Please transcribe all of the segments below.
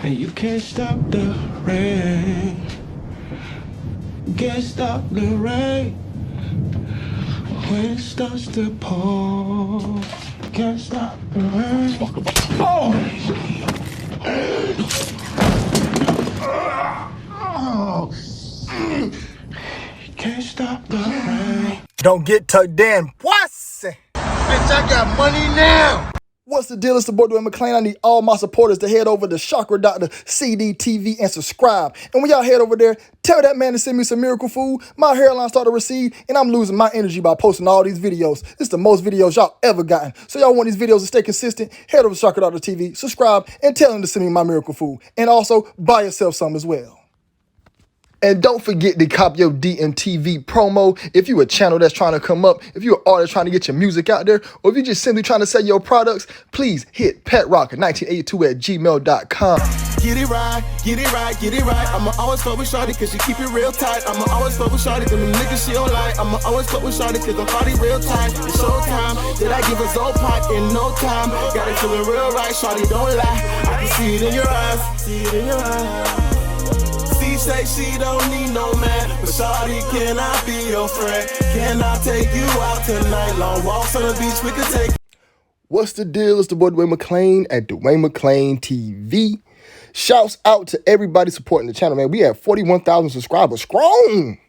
And you can't stop the rain. Can't stop the rain. When it starts to pour, can't stop the rain. Oh! Can't stop the rain. Don't get tucked in, pussy. Bitch, I got money now. What's the deal? It's the boy Dwayne McClain. I need all my supporters to head over to Chakra Doctor CDTV and subscribe. And when y'all head over there, tell that man to send me some miracle food. My hairline started to recede, and I'm losing my energy by posting all these videos. It's the most videos y'all ever gotten. So y'all want these videos to stay consistent, head over to Chakra Doctor TV, subscribe, and tell him to send me my miracle food. And also, buy yourself some as well. And don't forget to cop your DMTV promo. If you're a channel that's trying to come up, if you're an artist trying to get your music out there, or if you're just simply trying to sell your products, please hit petrock1982@gmail.com. Get it right, get it right, get it right. I'ma always fuck with shawty cause she keep it real tight. I'ma always fuck with shawty, them niggas she don't like. I'ma always fuck with shawty cause I'm party real tight. It's showtime, did I give a Zoe pot in no time? Got it feeling real right, shawty don't lie. I can see it in your eyes, see it in your eyes. She say she don't need no man, but shawty, can I be your friend? Can I take you out tonight? Long walks on the beach, we can take. What's the deal? It's the boy Dwayne McClain at Dwayne McClain TV. Shouts out to everybody supporting the channel, man. We have 41,000 subscribers. Strong.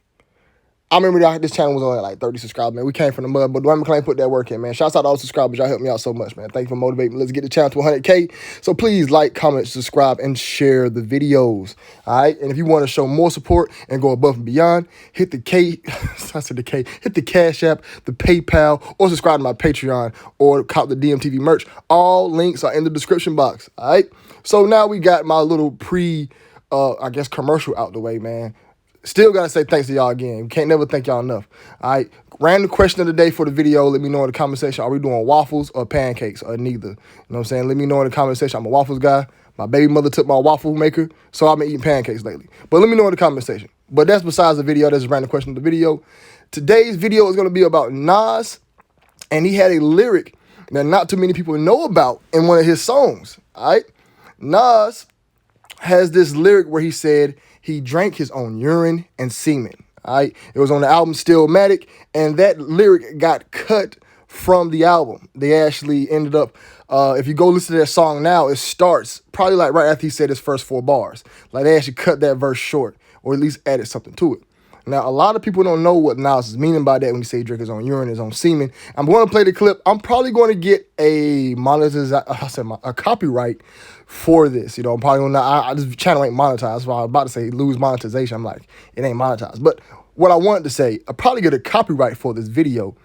I remember this channel was only like 30 subscribers, man. We came from the mud, but Dwayne McClain put that work in, man. Shouts out to all the subscribers. Y'all helped me out so much, man. Thank you for motivating me. Let's get the channel to 100K. So please like, comment, subscribe, and share the videos. All right? And if you want to show more support and go above and beyond, hit the hit the Cash App, the PayPal, or subscribe to my Patreon, or cop the DMTV merch. All links are in the description box. All right? So now we got my little commercial out the way, man. Still got to say thanks to y'all again. Can't never thank y'all enough. All right. Random question of the day for the video. Let me know in the comment section. Are we doing waffles or pancakes or neither? You know what I'm saying? Let me know in the comment section. I'm a waffles guy. My baby mother took my waffle maker, so I've been eating pancakes lately. But let me know in the comment section. But that's besides the video. That's a random question of the video. Today's video is going to be about Nas, and he had a lyric that not too many people know about in one of his songs. All right. Nas has this lyric where he said he drank his own urine and semen. All right. It was on the album Stillmatic, and that lyric got cut from the album. They actually ended up, if you go listen to that song now, it starts probably like right after he said his first 4 bars. Like they actually cut that verse short, or at least added something to it. Now, a lot of people don't know what Nas is meaning by that when he say he drink his own urine, his own semen. I'm going to play the clip. I'm probably going to get a copyright for this. You know, I'm probably going to, this channel ain't monetized. So I was about to say lose monetization. I'm like, it ain't monetized. But what I wanted to say, I'll probably get a copyright for this video.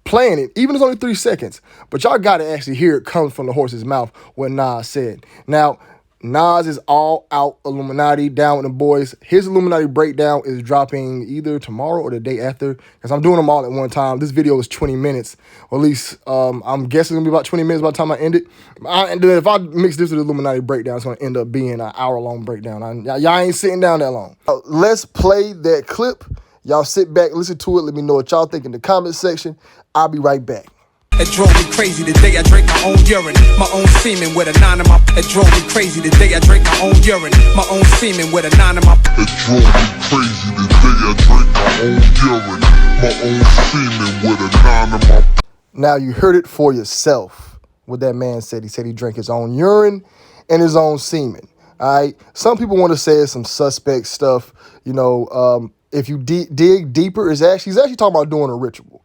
Playing it, even if it's only 3 seconds. But y'all got to actually hear it come from the horse's mouth, what Nas said. Now, Nas is all out Illuminati, down with the boys. His Illuminati breakdown is dropping either tomorrow or the day after, because I'm doing them all at one time. This video is 20 minutes, or at least I'm guessing it's going to be about 20 minutes by the time I end it. And then if I mix this with the Illuminati breakdown, it's going to end up being an hour-long breakdown. Y'all ain't sitting down that long. Let's play that clip. Y'all sit back, listen to it. Let me know what y'all think in the comment section. I'll be right back. It drove me crazy the day I drank my own urine, my own semen with a 9 in my. It drove me crazy the day I drank my own urine, my own semen with a 9 in my. It drove me crazy the day I drank my own urine, my own semen with a 9 in my. Now you heard it for yourself. What that man said. He said he drank his own urine and his own semen. All right. Some people want to say it's some suspect stuff. You know, if you dig deeper, he's actually talking about doing a ritual.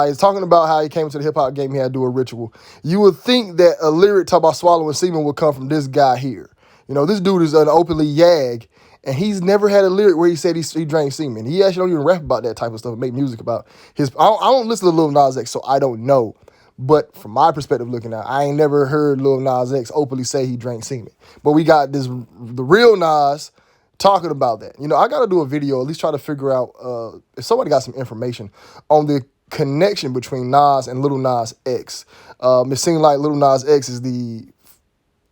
He's talking about how he came to the hip-hop game, he had to do a ritual. You would think that a lyric talking about swallowing semen would come from this guy here. You know, this dude is an openly yag, and he's never had a lyric where he said he drank semen. He actually don't even rap about that type of stuff and make music about his. I don't listen to Lil Nas X, so I don't know. But from my perspective looking at it, I ain't never heard Lil Nas X openly say he drank semen. But we got the real Nas talking about that. You know, I got to do a video, at least try to figure out if somebody got some information on the connection between Nas and Lil Nas X. It seems like Lil Nas X is the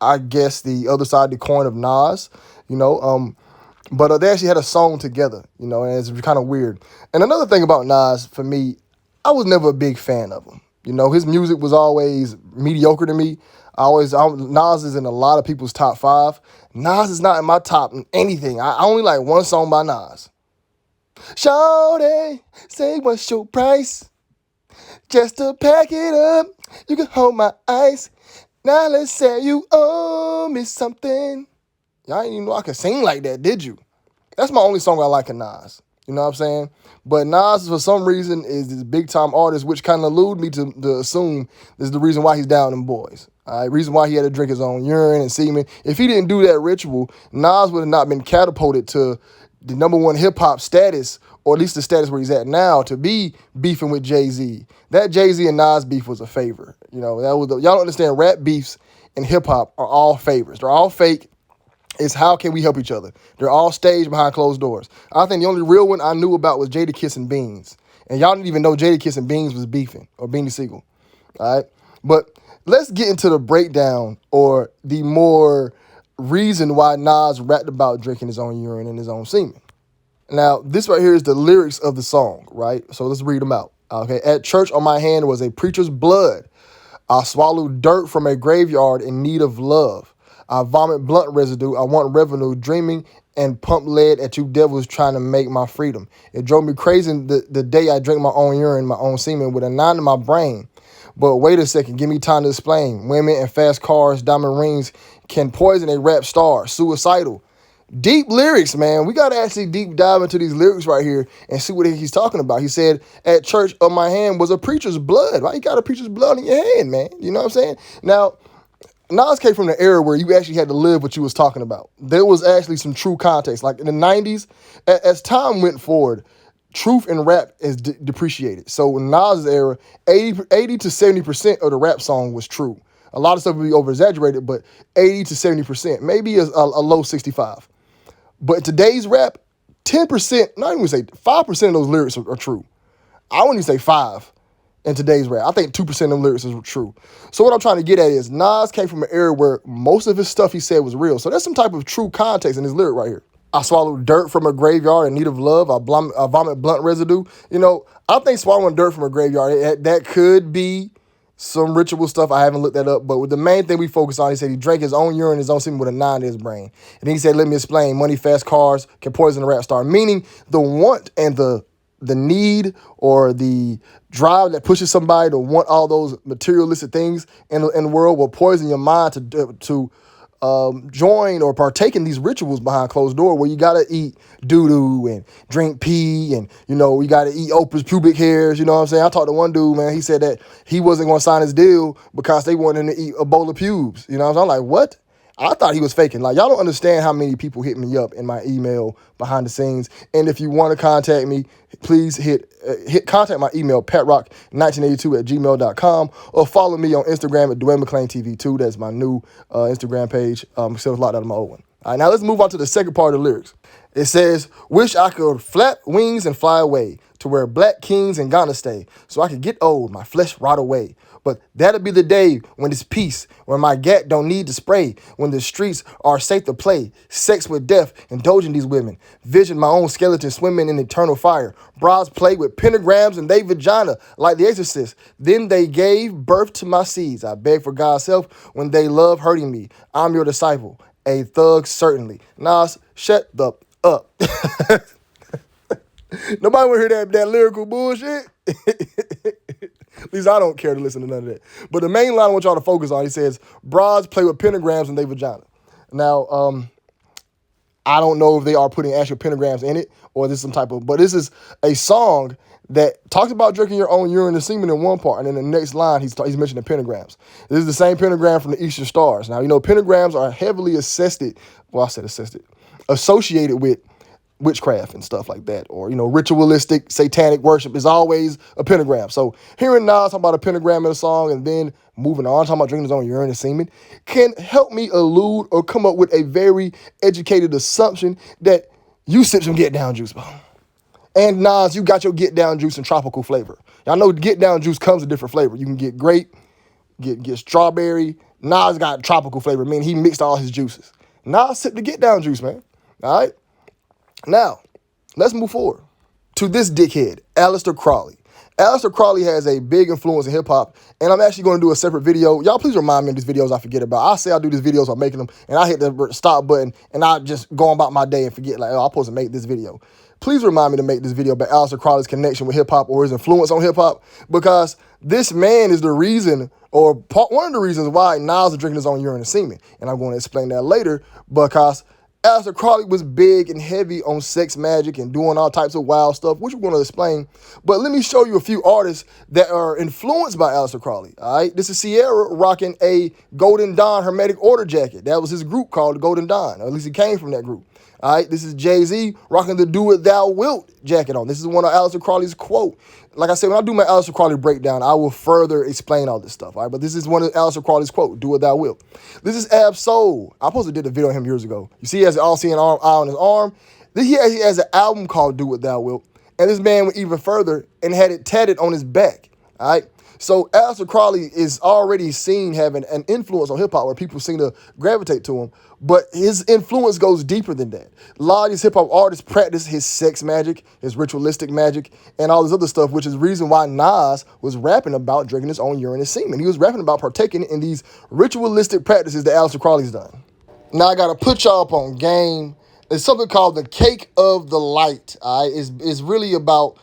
other side of the coin of Nas, you know. But they actually had a song together, you know, and it's kind of weird. And another thing about Nas, for me, I was never a big fan of him. You know, his music was always mediocre to me. Nas is in a lot of people's top 5. Nas is not in my top anything. I only like one song by Nas. Shawty, say what's your price? Just to pack it up, you can hold my ice. Now let's say you owe me something. Y'all didn't even know I could sing like that, did you? That's my only song I like of Nas. You know what I'm saying? But Nas, for some reason, is this big-time artist, which kind of allude me to assume this is the reason why he's down in boys. All right, reason why he had to drink his own urine and semen. If he didn't do that ritual, Nas would have not been catapulted to the #1 hip-hop status, or at least the status where he's at now, to be beefing with Jay-Z. That Jay-Z and Nas beef was a favor. You know, y'all don't understand, rap beefs and hip-hop are all favors. They're all fake. It's how can we help each other? They're all staged behind closed doors. I think the only real one I knew about was Jadakiss and Beans. And y'all didn't even know Jadakiss and Beans was beefing, or Beanie Siegel. All right? But let's get into the breakdown, or the more reason why Nas rapped about drinking his own urine and his own semen. Now, this right here is the lyrics of the song, right? So let's read them out. Okay. At church on my hand was a preacher's blood. I swallowed dirt from a graveyard in need of love. I vomit blunt residue. I want revenue, dreaming and pump lead at you devils trying to make my freedom. It drove me crazy the day I drank my own urine, my own semen, with a 9 in my brain. But wait a second, give me time to explain. Women and fast cars, diamond rings can poison a rap star. Suicidal. Deep lyrics, man. We got to actually deep dive into these lyrics right here and see what he's talking about. He said, at church on my hand was a preacher's blood. Why you got a preacher's blood in your hand, man? You know what I'm saying? Now, Nas came from the era where you actually had to live what you was talking about. There was actually some true context. Like in the 90s, as time went forward, truth in rap is depreciated. So in Nas' era, 80 to 70% of the rap song was true. A lot of stuff would be over-exaggerated, but 80 to 70%, maybe a low 65. But in today's rap, 10%, not even say 5% of those lyrics are true. I wouldn't even say 5 in today's rap. I think 2% of them lyrics is true. So what I'm trying to get at is Nas came from an era where most of his stuff he said was real. So there's some type of true context in his lyric right here. I swallowed dirt from a graveyard in need of love. I vomit blunt residue. You know, I think swallowing dirt from a graveyard, that could be some ritual stuff. I haven't looked that up. But with the main thing we focus on, he said he drank his own urine, his own semen with a 9 in his brain. And then he said, let me explain. Money, fast cars can poison a rap star. Meaning the want and the need or the drive that pushes somebody to want all those materialistic things in the world will poison your mind to join or partake in these rituals behind closed door, where you gotta eat doo-doo and drink pee, and you know you gotta eat Oprah's pubic hairs. You know what I'm saying? I talked to one dude, man. He said that he wasn't gonna sign his deal because they wanted him to eat a bowl of pubes. You know what I'm saying? I'm like, what? I thought he was faking. Like, y'all don't understand how many people hit me up in my email behind the scenes. And if you want to contact me, please contact my email, patrock1982@gmail.com, or follow me on Instagram at Dwayne McClain TV2. That's my new Instagram page. Still locked out of my old one. All right, now let's move on to the second part of the lyrics. It says, wish I could flap wings and fly away to where black kings and Ghana stay, so I could get old, my flesh rot away. But that'll be the day when it's peace, when my gat don't need to spray, when the streets are safe to play, sex with death, indulging these women, vision my own skeleton swimming in eternal fire, bras play with pentagrams and they vagina like the exorcist. Then they gave birth to my seeds. I beg for God's help when they love hurting me. I'm your disciple, a thug certainly. Nas, shut the up. Nobody want to hear that lyrical bullshit. At least I don't care to listen to none of that. But the main line I want y'all to focus on, he says, bras play with pentagrams and they vagina. Now, I don't know if they are putting actual pentagrams in it, or this is some type of, but this is a song that talks about drinking your own urine and semen in one part, and in the next line, he's mentioning pentagrams. This is the same pentagram from the Eastern Stars. Now, you know, pentagrams are heavily associated with witchcraft and stuff like that, or, you know, ritualistic satanic worship is always a pentagram. So hearing Nas talking about a pentagram in a song and then moving on, talking about drinking his own urine and semen, can help me allude or come up with a very educated assumption that you sip some Get Down juice, bro. And Nas, you got your Get Down juice in tropical flavor. Y'all know Get Down juice comes in different flavor. You can get grape, get strawberry. Nas got tropical flavor, meaning he mixed all his juices. Nas sip the Get Down juice, man. All right? Now, let's move forward to this dickhead, Aleister Crowley. Aleister Crowley has a big influence in hip-hop, and I'm actually going to do a separate video. Y'all please remind me of these videos I forget about. I say I do these videos while making them, and I hit the stop button, and I just go about my day and forget, like, oh, I'm supposed to make this video. Please remind me to make this video about Aleister Crowley's connection with hip-hop or his influence on hip-hop, because this man is the reason, or one of the reasons why Nas is drinking his own urine and semen. And I'm going to explain that later, because Aleister Crowley was big and heavy on sex magic and doing all types of wild stuff, which we're going to explain. But let me show you a few artists that are influenced by Aleister Crowley, all right? This is Sierra rocking a Golden Dawn Hermetic Order jacket. That was his group called the Golden Dawn, or at least he came from that group. All right, this is Jay-Z rocking the Do It Thou Wilt jacket on. This is one of Aleister Crowley's quote. Like I said, when I do my Aleister Crowley breakdown, I will further explain all this stuff, all right? But this is one of Aleister Crowley's quote, Do It Thou Wilt. This is Ab Soul. I supposed to did a video on him years ago. You see he has an all-seeing eye on his arm. He has an album called Do It Thou Wilt. And this man went even further and had it tatted on his back, all right? So Aleister Crowley is already seen having an influence on hip-hop where people seem to gravitate to him, but his influence goes deeper than that. A lot of these hip-hop artists practice his sex magic, his ritualistic magic, and all this other stuff, which is the reason why Nas was rapping about drinking his own urine and semen. He was rapping about partaking in these ritualistic practices that Aleister Crowley's done. Now I got to put y'all up on game. There's something called the Cake of the Light. All right? It's really about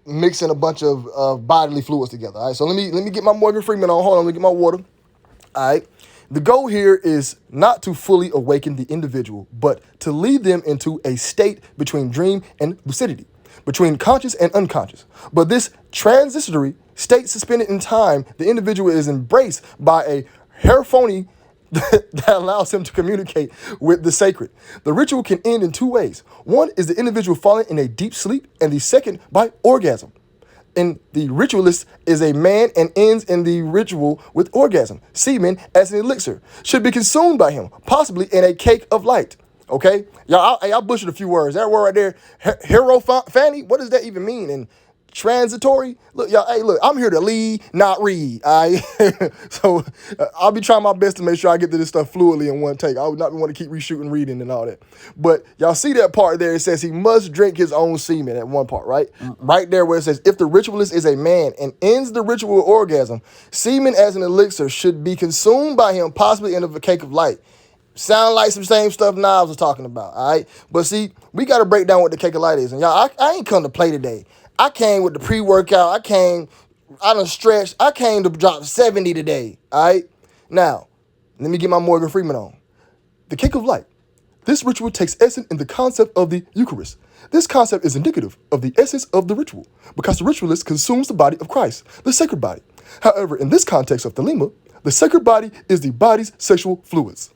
mixing a bunch of bodily fluids together. All right, so let me get my Morgan Freeman on. Hold on, let me get my water. All right. The goal here is not to fully awaken the individual, but to lead them into a state between dream and lucidity, between conscious and unconscious. But this transitory state suspended in time, the individual is embraced by a hierophony that allows him to communicate with the sacred. The ritual can end in two ways. One is the individual falling in a deep sleep, and the second by orgasm. And the ritualist is a man and ends in the ritual with orgasm. Semen as an elixir should be consumed by him, possibly in a cake of light. Okay? Y'all butchered a few words. That word right there, hierophany, what does that even mean? And transitory? Look, y'all, hey, look, I'm here to lead, not read, all right? So I'll be trying my best to make sure I get to this stuff fluidly in one take. I would not want to keep reshooting, reading, and all that. But y'all see that part there? It says he must drink his own semen at one part, right? Right there where it says, if the ritualist is a man and ends the ritual with orgasm, semen as an elixir should be consumed by him, possibly in a cake of light. Sound like some same stuff Nas was talking about, all right? But see, we got to break down what the cake of light is. And y'all, I ain't come to play today. I came with the pre-workout. I done stretched. I came to drop 70 today, all right? Now, let me get my Morgan Freeman on. The cake of light. This ritual takes essence in the concept of the Eucharist. This concept is indicative of the essence of the ritual because the ritualist consumes the body of Christ, the sacred body. However, in this context of Thelema, the sacred body is the body's sexual fluids.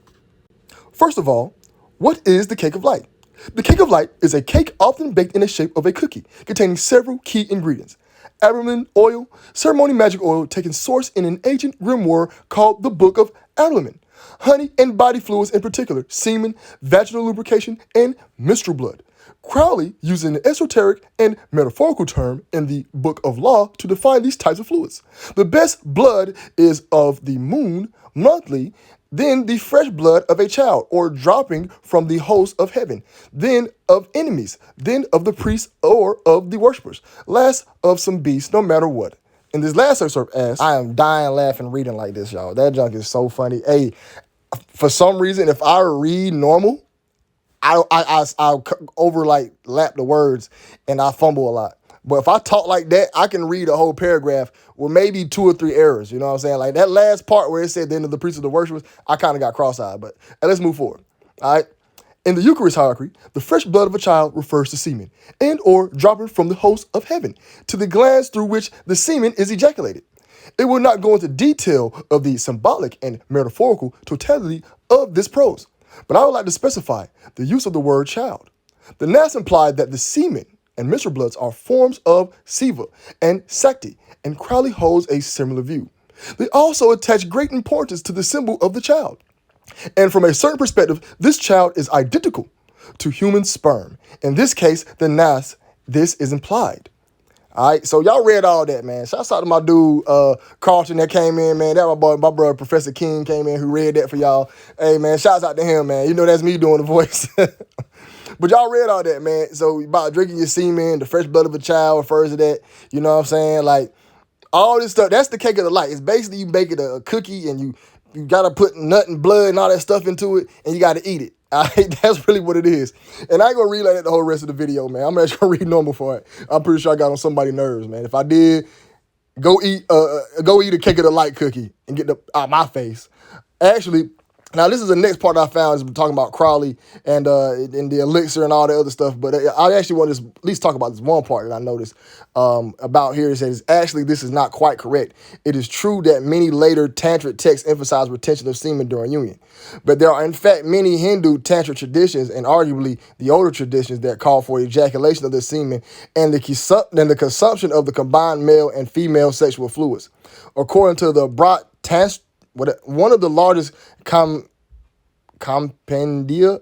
First of all, what is the cake of light? The cake of light is a cake often baked in the shape of a cookie, containing several key ingredients. Abramelin oil, ceremony magic oil taken source in an ancient grimoire called the Book of Abramelin. Honey and body fluids in particular, semen, vaginal lubrication, and menstrual blood. Crowley used an esoteric and metaphorical term in the Book of Law to define these types of fluids. The best blood is of the moon, monthly, then the fresh blood of a child, or dropping from the host of heaven, then of enemies, then of the priests or of the worshippers, last of some beasts, no matter what. In this last excerpt asks, I am dying laughing reading like this, y'all. That junk is so funny. Hey, for some reason, if I read normal, I'll lap the words and I fumble a lot. But if I talk like that, I can read a whole paragraph with maybe 2 or 3 errors. You know what I'm saying? Like that last part where it said the end of the priests of the worshipers, I kind of got cross-eyed. But let's move forward. All right. In the Eucharist hierarchy, the fresh blood of a child refers to semen and or dropping from the host of heaven to the glands through which the semen is ejaculated. It will not go into detail of the symbolic and metaphorical totality of this prose, but I would like to specify the use of the word child. The Nas implied that the semen and menstrual bloods are forms of Siva and Sakti, and Crowley holds a similar view. They also attach great importance to the symbol of the child. And from a certain perspective, this child is identical to human sperm. In this case, the Nas, this is implied. All right, so y'all read all that, man. Shouts out to my dude, Carlton, that came in, man. That my brother, Professor King, came in, who read that for y'all. Hey, man, shouts out to him, man. You know that's me doing the voice. But y'all read all that, man. So about drinking your semen, the fresh blood of a child refers to that. You know what I'm saying? Like, all this stuff, that's the cake of the light. It's basically you make it a cookie and you got to put nut and blood and all that stuff into it and you got to eat it. All right, that's really what it is. And I ain't going to read like that the whole rest of the video, man. I'm actually going to read normal for it. I'm pretty sure I got on somebody's nerves, man. If I did, go eat a cake of the light cookie and get out my face. Actually, now this is the next part I found is talking about Crowley and the elixir and all the other stuff. But I actually want to at least talk about this one part that I noticed about here. It says, actually, this is not quite correct. It is true that many later tantric texts emphasize retention of semen during union. But there are, in fact, many Hindu tantric traditions and arguably the older traditions that call for ejaculation of the semen and the consumption of the combined male and female sexual fluids. According to the Brat one of the largest compendia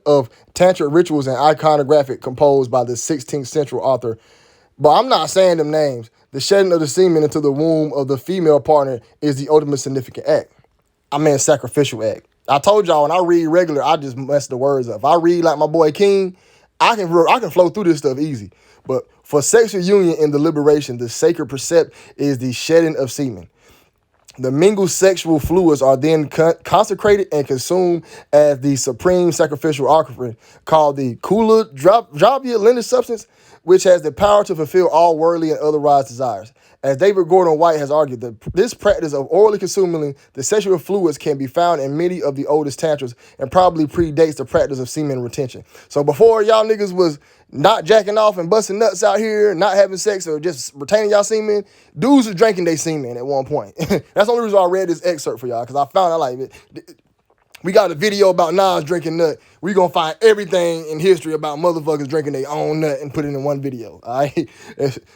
of tantric rituals and iconographic composed by the 16th century author. But I'm not saying them names. The shedding of the semen into the womb of the female partner is the ultimate significant act. I mean, sacrificial act. I told y'all when I read regular, I just mess the words up. If I read like my boy King, I can flow through this stuff easy. But for sexual union in the liberation, the sacred precept is the shedding of semen. The mingled sexual fluids are then consecrated and consumed as the supreme sacrificial offering called the Kula Dravya lineage substance, which has the power to fulfill all worldly and otherwise desires. As David Gordon White has argued, this practice of orally consuming the sexual fluids can be found in many of the oldest tantras and probably predates the practice of semen retention. So before y'all niggas was not jacking off and busting nuts out here, not having sex or just retaining y'all semen, dudes was drinking their semen at one point. That's the only reason I read this excerpt for y'all, because I found out like we got a video about Nas drinking nut. We gonna find everything in history about motherfuckers drinking their own nut and put it in one video, all right?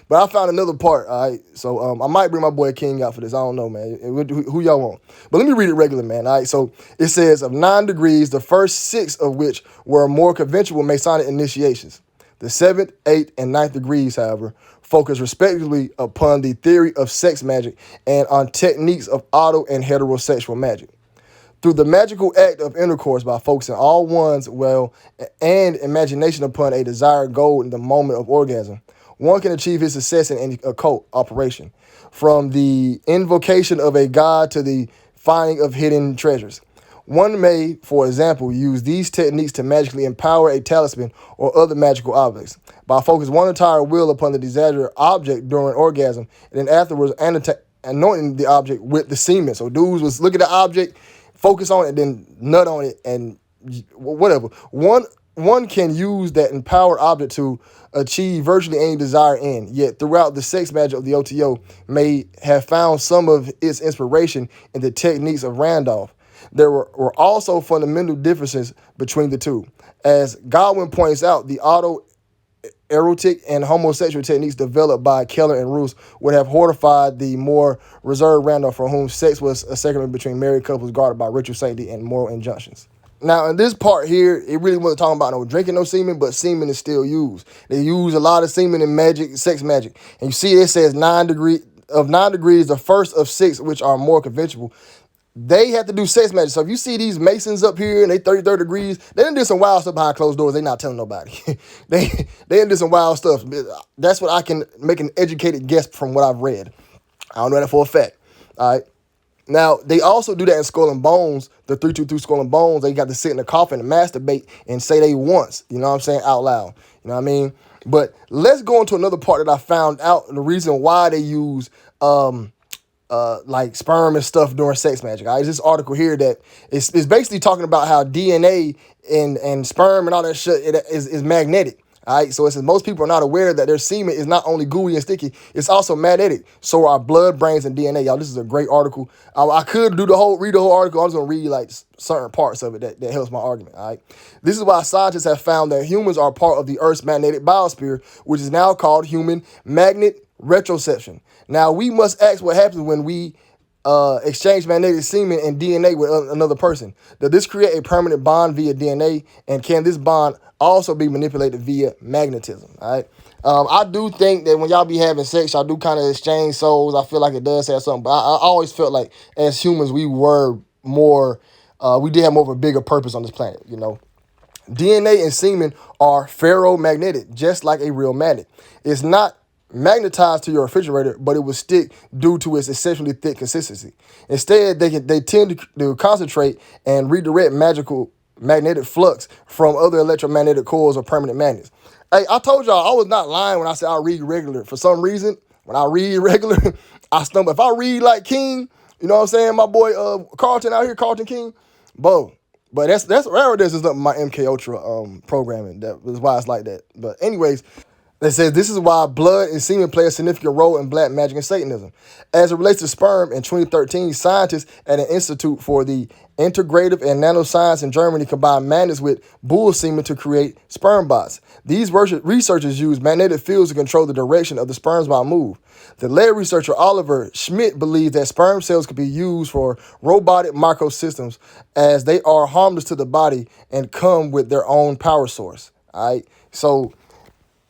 But I found another part, all right? So I might bring my boy King out for this. I don't know, man. Who y'all want? But let me read it regular, man, all right? So it says, of 9 degrees, the first 6 of which were more conventional Masonic initiations. The 7th, 8th, and 9th degrees, however, focus respectively upon the theory of sex magic and on techniques of auto and heterosexual magic. Through the magical act of intercourse by focusing all one's will and imagination upon a desired goal in the moment of orgasm, one can achieve his success in any occult operation, from the invocation of a god to the finding of hidden treasures. One may, for example, use these techniques to magically empower a talisman or other magical objects by focusing one entire will upon the desired object during orgasm and then afterwards anointing the object with the semen. So dudes was look at the object, focus on it, then nut on it, and whatever. One can use that empowered object to achieve virtually any desired end. Yet throughout the sex magic of the OTO may have found some of its inspiration in the techniques of Randolph. There were also fundamental differences between the two. As Godwin points out, the auto-erotic and homosexual techniques developed by Keller and Roos would have horrified the more reserved Randolph, for whom sex was a sacrament between married couples guarded by ritual sanctity and moral injunctions. Now, in this part here, it really wasn't talking about no drinking no semen, but semen is still used. They use a lot of semen in magic, sex magic. And you see it says 9 degrees, the first of 6, which are more conventional. They have to do sex magic. So if you see these Masons up here and they 33 degrees, they done did some wild stuff behind closed doors. They not telling nobody. they done did some wild stuff. That's what I can make an educated guess from what I've read. I don't know that for a fact. All right. Now, they also do that in Skull and Bones, the 323 Skull and Bones. They got to sit in the coffin and masturbate and say they once, you know what I'm saying, out loud. You know what I mean? But let's go into another part that I found out, the reason why they use like sperm and stuff during sex magic. All right, this article here that is basically talking about how DNA and sperm and all that shit is magnetic. All right, so it says most people are not aware that their semen is not only gooey and sticky, it's also magnetic. So are our blood, brains, and DNA. Y'all, this is a great article. I could read the whole article. I'm just gonna read like certain parts of it that helps my argument. All right, this is why scientists have found that humans are part of the Earth's magnetic biosphere, which is now called human magnet retroception. Now we must ask what happens when we exchange magnetic semen and DNA with another person. Does this create a permanent bond via DNA? And can this bond also be manipulated via magnetism? All right. I do think that when y'all be having sex, y'all do kind of exchange souls. I feel like it does have something. But I always felt like as humans, we were more, we did have more of a bigger purpose on this planet, you know. DNA and semen are ferromagnetic, just like a real magnet. It's not magnetized to your refrigerator, but it will stick due to its exceptionally thick consistency. Instead, they tend to concentrate and redirect magical magnetic flux from other electromagnetic coils or permanent magnets. Hey, I told y'all I was not lying when I said I read regular. For some reason, when I read regular, I stumble. If I read like King, you know what I'm saying? My boy Carlton out here, Carlton King, Bo. But that's whatever this is up my MK Ultra programming. That is why it's like that. But anyways, they say this is why blood and semen play a significant role in black magic and Satanism. As it relates to sperm, in 2013, scientists at an Institute for the Integrative and Nanoscience in Germany combined magnets with bull semen to create sperm bots. These researchers use magnetic fields to control the direction of the sperm's bot move. The lead researcher Oliver Schmidt believes that sperm cells could be used for robotic microsystems as they are harmless to the body and come with their own power source. All right, so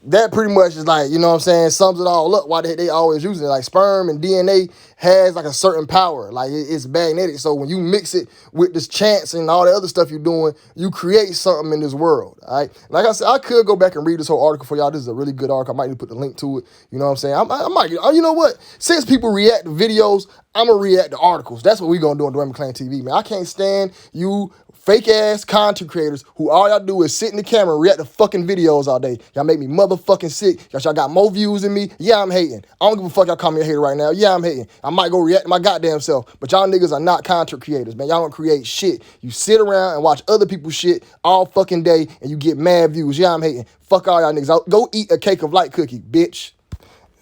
that pretty much is like, you know what I'm saying, sums it all up. Why they always using it. Like sperm and DNA has like a certain power. Like it's magnetic. So when you mix it with this chance and all the other stuff you're doing, you create something in this world. All right. Like I said, I could go back and read this whole article for y'all. This is a really good article. I might need to put the link to it. You know what I'm saying? I might, you know what? Since people react to videos, I'm going to react to articles. That's what we going to do on Dwayne McClain TV, man. I can't stand you fake ass content creators who all y'all do is sit in the camera and react to fucking videos all day. Y'all make me motherfucking sick. Y'all got more views than me. Yeah, I'm hating. I don't give a fuck y'all call me a hater right now. Yeah, I'm hating. I might go react to my goddamn self. But y'all niggas are not content creators, man. Y'all don't create shit. You sit around and watch other people's shit all fucking day and you get mad views. Yeah, I'm hating. Fuck all y'all niggas. Go eat a cake of light cookie, bitch.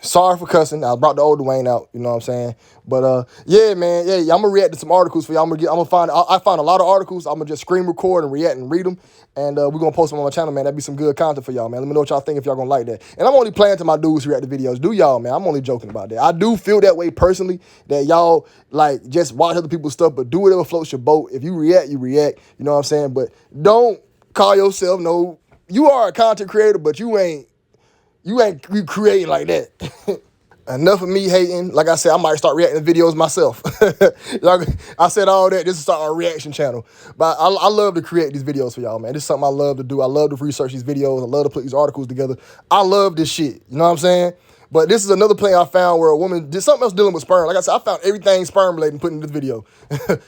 Sorry for cussing. I brought the old Dwayne out, you know what I'm saying? But yeah, man, yeah, I'm gonna react to some articles for y'all. I find a lot of articles. I'm gonna just screen record and react and read them, and we're gonna post them on my channel, man. That'd be some good content for y'all, man. Let me know what y'all think if y'all gonna like that. And I'm only playing to my dudes who react to videos. Do y'all, man? I'm only joking about that. I do feel that way personally, that y'all like just watch other people's stuff, but do whatever floats your boat. If you react, you react. You know what I'm saying? But don't call yourself no. You are a content creator, but you ain't creating like that. Enough of me hating. Like I said, I might start reacting to videos myself. I said all that just to start our reaction channel. But I love to create these videos for y'all, man. This is something I love to do. I love to research these videos. I love to put these articles together. I love this shit. You know what I'm saying? But this is another play I found where a woman did something else dealing with sperm. Like I said, I found everything sperm related and put in this video.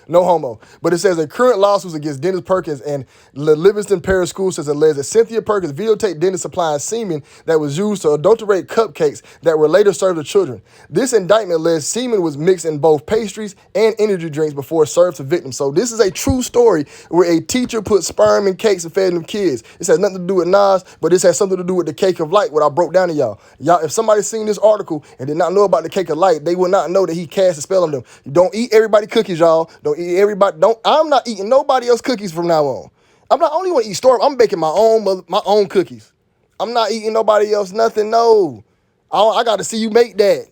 No homo. But it says a current lawsuit against Dennis Perkins and the Livingston Parish School says alleged that Cynthia Perkins videotaped Dennis supplying semen that was used to adulterate cupcakes that were later served to children. This indictment alleged semen was mixed in both pastries and energy drinks before served to victims. So this is a true story where a teacher put sperm in cakes and fed them kids. This has nothing to do with Nas, but this has something to do with the cake of light, what I broke down to y'all. Y'all, if somebody seen this article and did not know about the cake of light, they would not know that he cast a spell on them. You don't eat everybody cookies, y'all. Don't eat everybody. I'm not eating nobody else cookies from now on. I'm not only want to eat store. I'm baking my own cookies. I'm not eating nobody else nothing. No, I got to see you make that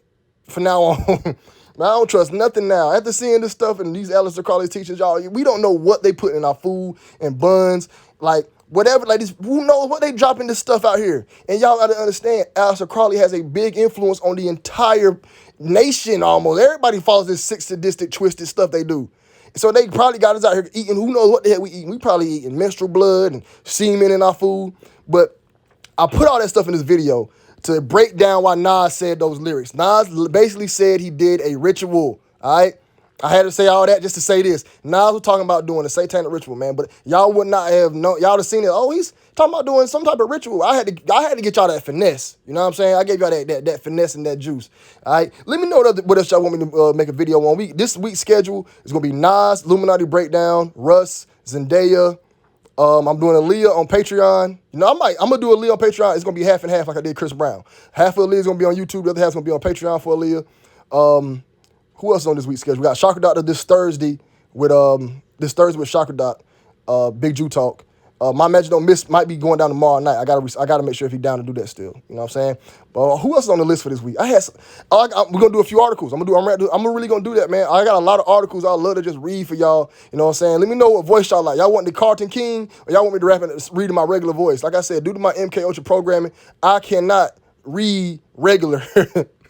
from now on. Man, I don't trust nothing now. After seeing this stuff and these Alistair Crowley teachers, y'all, we don't know what they put in our food and buns, like. Whatever, like this, who knows what they dropping this stuff out here? And y'all gotta understand, Alistair Crowley has a big influence on the entire nation almost. Everybody follows this sick, sadistic, twisted stuff they do. So they probably got us out here eating, who knows what the hell we eating. We probably eating menstrual blood and semen in our food. But I put all that stuff in this video to break down why Nas said those lyrics. Nas basically said he did a ritual, all right? I had to say all that just to say this. Nas was talking about doing a satanic ritual, man, but y'all would not have known. Y'all have seen it. Oh, he's talking about doing some type of ritual. I had to get y'all that finesse. You know what I'm saying? I gave y'all that finesse and that juice. All right. Let me know what else y'all want me to make a video on. This week's schedule is gonna be Nas, Illuminati Breakdown, Russ, Zendaya. I'm doing Aaliyah on Patreon. You know, I'm gonna do Aaliyah on Patreon. It's gonna be half and half like I did Chris Brown. Half of Aaliyah's gonna be on YouTube. The other half's gonna be on Patreon for Aaliyah. Who else is on this week's schedule? We got Chakra Doctor this Thursday with Chakra Doc, Big Jew Talk. My Magic Don't Miss might be going down tomorrow night. I gotta make sure if he's down to do that still. You know what I'm saying? But who else is on the list for this week? We're gonna do a few articles. I'm really gonna do that, man. I got a lot of articles I love to just read for y'all. You know what I'm saying? Let me know what voice y'all like. Y'all want the Carlton King or y'all want me to read in my regular voice? Like I said, due to my MK Ultra programming, I cannot read regular.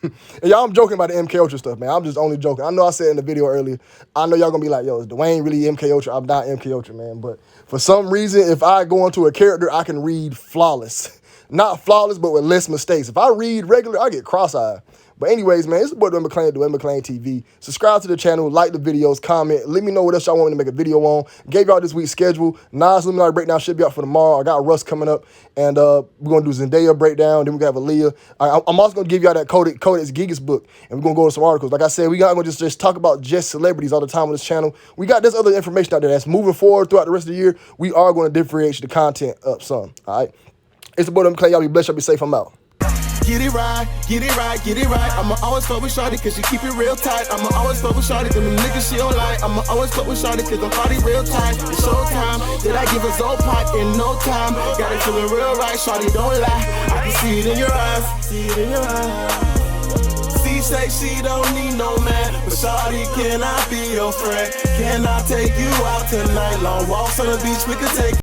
And y'all, I'm joking about the MK Ultra stuff, man. I'm just only joking. I know I said in the video earlier, I know y'all gonna be like, yo, is Dwayne really MK Ultra? I'm not MK Ultra, man. But for some reason, if I go into a character, I can read flawless. Not flawless, but with less mistakes. If I read regular, I get cross-eyed. But anyways, man, it's your boy Dwayne McClain, Dwayne McClain TV. Subscribe to the channel, like the videos, comment. Let me know what else y'all want me to make a video on. Gave y'all this week's schedule. Nas Luminary breakdown should be out for tomorrow. I got Russ coming up, and we're going to do Zendaya breakdown. Then we're going to have Aaliyah. I'm also going to give y'all that Codex Gigas book, and we're going to go to some articles. Like I said, we're not going to just talk about just celebrities all the time on this channel. We got this other information out there that's moving forward throughout the rest of the year. We are going to differentiate the content up some, all right? It's the boy Dwayne McClain. Y'all be blessed. Y'all be safe. I'm out. Get it right, get it right, get it right. I'ma always fuck with shawty cause she keep it real tight. I'ma always fuck with shawty cause the niggas she don't like. I'ma always fuck with shawty cause the body real tight. It's showtime, did I give a Zoe pot in no time? Got it feeling real right, shawty don't lie. I can see it in your eyes, see it in your eyes. She say she don't need no man, but shawty, can I be your friend? Can I take you out tonight? Long walks on the beach, we could take